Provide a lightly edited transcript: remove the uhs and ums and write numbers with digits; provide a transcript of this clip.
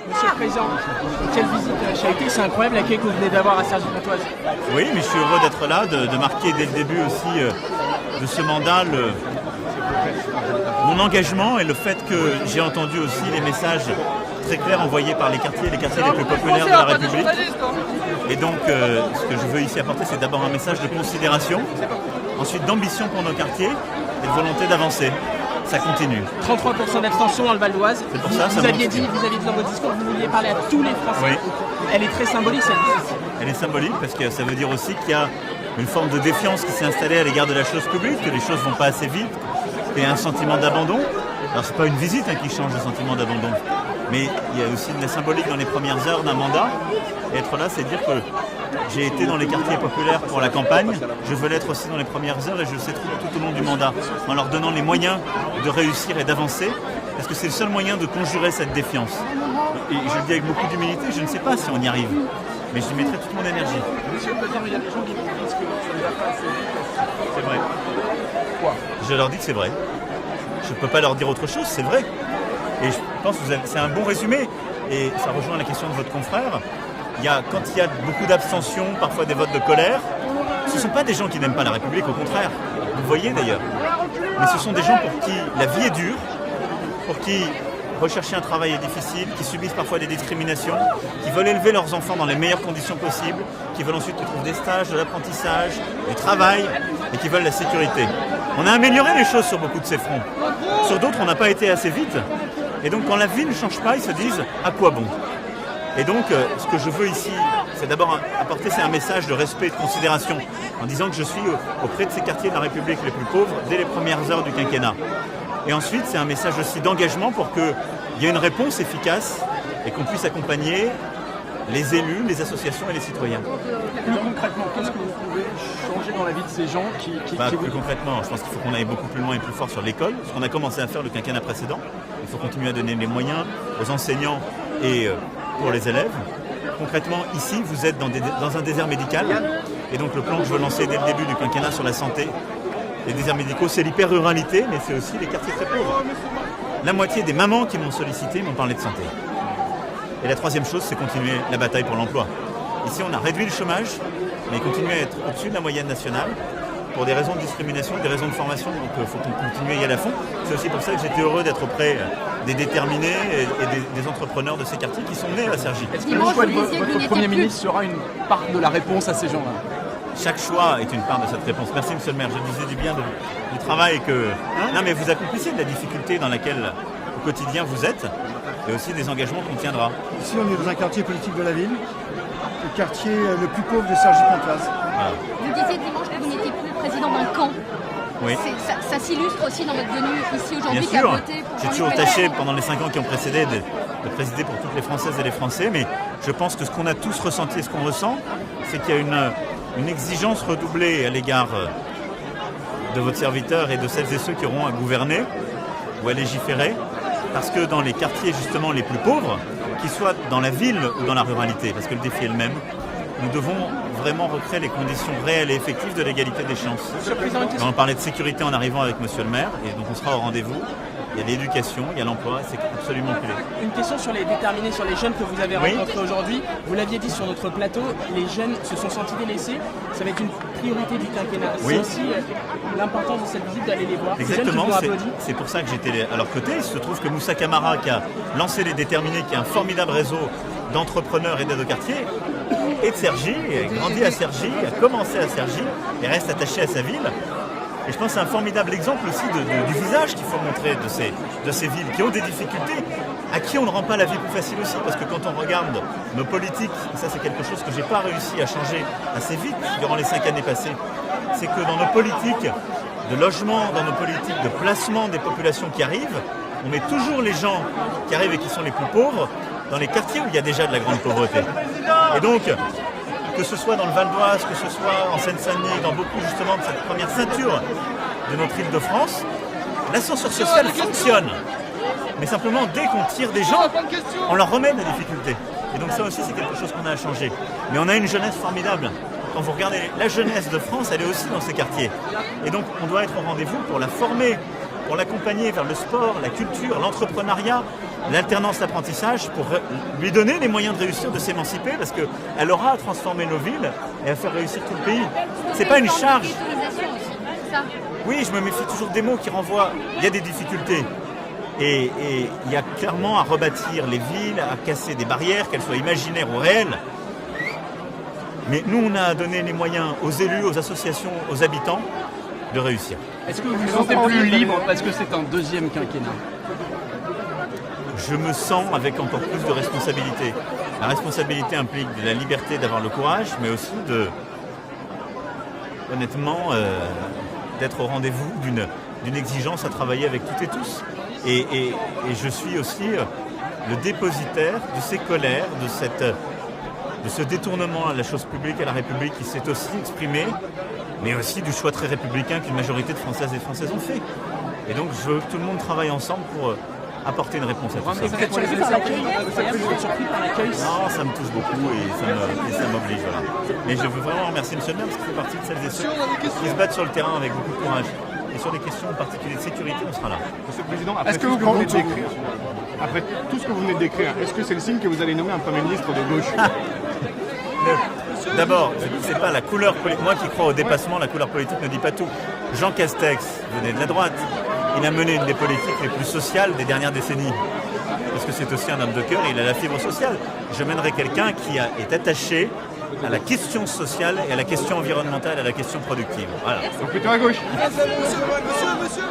Monsieur le Président, quelle visite Chaïté, c'est incroyable l'accueil que vous venez d'avoir à Cergy-Pontoise. Oui, mais je suis heureux d'être là, de marquer dès le début aussi de ce mandat mon engagement et le fait que j'ai entendu aussi les messages très clairs envoyés par les quartiers les plus populaires de la République. Et donc, ce que je veux ici apporter, c'est d'abord un message de considération, ensuite d'ambition pour nos quartiers et de volonté d'avancer. Ça continue. 33% d'abstention dans le Val d'Oise. C'est pour ça, vous aviez dit dans votre discours que vous vouliez parler à tous les Français. Oui. Elle est très symbolique cette visite. Elle est symbolique parce que ça veut dire aussi qu'il y a une forme de défiance qui s'est installée à l'égard de la chose publique, que les choses ne vont pas assez vite, qu'il y a un sentiment d'abandon. Alors c'est pas une visite qui change le sentiment d'abandon, mais il y a aussi de la symbolique dans les premières heures d'un mandat. Et être là, c'est dire que j'ai été dans les quartiers populaires pour la campagne, je veux l'être aussi dans les premières heures et je le sais tout au long du mandat, en leur donnant les moyens de réussir et d'avancer, parce que c'est le seul moyen de conjurer cette défiance. Et je le dis avec beaucoup d'humilité, je ne sais pas si on y arrive, mais j'y mettrai toute mon énergie. Monsieur le Président, il y a des gens qui vous disent que ça ne va pas assez vite. C'est vrai. Quoi? Je leur dis que c'est vrai. Je ne peux pas leur dire autre chose, c'est vrai. Et je pense que c'est un bon résumé, et ça rejoint la question de votre confrère. Quand il y a beaucoup d'abstention, parfois des votes de colère, ce ne sont pas des gens qui n'aiment pas la République, au contraire. Vous voyez d'ailleurs. Mais ce sont des gens pour qui la vie est dure, pour qui rechercher un travail est difficile, qui subissent parfois des discriminations, qui veulent élever leurs enfants dans les meilleures conditions possibles, qui veulent ensuite trouver des stages, de l'apprentissage, du travail, et qui veulent la sécurité. On a amélioré les choses sur beaucoup de ces fronts. Sur d'autres, on n'a pas été assez vite. Et donc quand la vie ne change pas, ils se disent « à quoi bon ?» Et donc, ce que je veux ici, c'est d'abord apporter un message de respect et de considération, en disant que je suis auprès de ces quartiers de la République les plus pauvres dès les premières heures du quinquennat. Et ensuite, c'est un message aussi d'engagement pour qu'il y ait une réponse efficace et qu'on puisse accompagner les élus, les associations et les citoyens. Plus concrètement, qu'est-ce que vous pouvez changer dans la vie de ces gens qui Plus concrètement, je pense qu'il faut qu'on aille beaucoup plus loin et plus fort sur l'école, ce qu'on a commencé à faire le quinquennat précédent. Il faut continuer à donner les moyens aux enseignants et pour les élèves. Concrètement, ici, vous êtes dans un désert médical. Et donc le plan que je veux lancer dès le début du quinquennat sur la santé, les déserts médicaux, c'est l'hyper-ruralité, mais c'est aussi les quartiers très pauvres. La moitié des mamans qui m'ont sollicité m'ont parlé de santé. Et la troisième chose, c'est continuer la bataille pour l'emploi. Ici, on a réduit le chômage, mais continuer à être au-dessus de la moyenne nationale pour des raisons de discrimination, des raisons de formation, donc il faut qu'on continue à y aller à fond. C'est aussi pour ça que j'étais heureux d'être auprès des déterminés et des entrepreneurs de ces quartiers qui sont nés à Cergy. Est-ce que votre Premier ministre sera une part de la réponse à ces gens-là? Chaque choix est une part de cette réponse. Merci Monsieur le maire, je disais du bien du travail que... Non mais vous accomplissez de la difficulté dans laquelle au quotidien vous êtes et aussi des engagements qu'on tiendra. Ici on est dans un quartier politique de la ville, le quartier le plus pauvre de Cergy-Pontoise. Voilà. Vous disiez dimanche que vous n'étiez plus le président d'un camp. Oui. Ça s'illustre aussi dans votre venue ici aujourd'hui. Bien sûr, j'ai toujours tâché pendant les 5 ans qui ont précédé de présider pour toutes les Françaises et les Français, mais je pense que ce qu'on a tous ressenti et ce qu'on ressent, c'est qu'il y a une exigence redoublée à l'égard de votre serviteur et de celles et ceux qui auront à gouverner ou à légiférer, parce que dans les quartiers justement les plus pauvres, qu'ils soient dans la ville ou dans la ruralité, parce que le défi est le même, nous devons vraiment recréer les conditions réelles et effectives de l'égalité des chances. On va parler de sécurité en arrivant avec Monsieur le maire, et donc on sera au rendez-vous. Il y a l'éducation, il y a l'emploi, c'est absolument clé. Une question sur les déterminés, sur les jeunes que vous avez rencontrés aujourd'hui. Vous l'aviez dit sur notre plateau, les jeunes se sont sentis délaissés. Ça va être une priorité du quinquennat. Oui. C'est aussi l'importance de cette visite d'aller les voir. Exactement, c'est pour ça que j'étais à leur côté. Il se trouve que Moussa Camara, qui a lancé les déterminés, qui est un formidable réseau d'entrepreneurs et d'aides au quartier, est de Cergy, a grandi à Cergy, a commencé à Cergy et reste attaché à sa ville. Et je pense que c'est un formidable exemple aussi du visage qu'il faut montrer de ces villes qui ont des difficultés, à qui on ne rend pas la vie plus facile aussi. Parce que quand on regarde nos politiques, et ça c'est quelque chose que je n'ai pas réussi à changer assez vite durant les 5 années passées, c'est que dans nos politiques de logement, dans nos politiques de placement des populations qui arrivent, on met toujours les gens qui arrivent et qui sont les plus pauvres dans les quartiers où il y a déjà de la grande pauvreté. Et donc, que ce soit dans le Val d'Oise, que ce soit en Seine-Saint-Denis, dans beaucoup justement de cette première ceinture de notre Île-de-France, l'ascenseur social fonctionne. Mais simplement, dès qu'on tire des gens, on leur remet des difficultés. Et donc ça aussi, c'est quelque chose qu'on a à changer. Mais on a une jeunesse formidable. Quand vous regardez la jeunesse de France, elle est aussi dans ces quartiers. Et donc, on doit être au rendez-vous pour la former pour l'accompagner vers le sport, la culture, l'entrepreneuriat, l'alternance, l'apprentissage, pour lui donner les moyens de réussir, de s'émanciper, parce qu'elle aura à transformer nos villes et à faire réussir tout le pays. C'est pas une charge. Oui, je me méfie toujours des mots qui renvoient. Il y a des difficultés. Et il y a clairement à rebâtir les villes, à casser des barrières, qu'elles soient imaginaires ou réelles. Mais nous, on a donné les moyens aux élus, aux associations, aux habitants de réussir. Est-ce que vous vous sentez plus libre parce que c'est un deuxième quinquennat? Je me sens avec encore plus de responsabilité. La responsabilité implique de la liberté d'avoir le courage, mais aussi honnêtement, d'être au rendez-vous d'une exigence à travailler avec toutes et tous. Et je suis aussi le dépositaire de ces colères, de ce détournement à la chose publique, à la République qui s'est aussi exprimé, mais aussi du choix très républicain qu'une majorité de Françaises et de Français ont fait. Et donc je veux que tout le monde travaille ensemble pour apporter une réponse à tout ça. Vous êtes surpris par l'accueil? Vous êtes surpris par l'accueil? Non, ça me touche beaucoup et ça m'oblige. Voilà. Mais je veux vraiment remercier M. le maire parce qu'il fait partie de celles et ceux qui se battent sur le terrain avec beaucoup de courage. Et sur des questions en particulier de sécurité, on sera là. Monsieur le Président, après tout ce que vous venez de décrire, est-ce que c'est le signe que vous allez nommer un Premier ministre de gauche? D'abord, c'est pas la couleur politique. Moi qui crois au dépassement, la couleur politique ne dit pas tout. Jean Castex venait de la droite. Il a mené une des politiques les plus sociales des dernières décennies. Parce que c'est aussi un homme de cœur et il a la fibre sociale. Je mènerai quelqu'un qui est attaché à la question sociale et à la question environnementale et à la question productive. Voilà. Donc plutôt à gauche. Monsieur.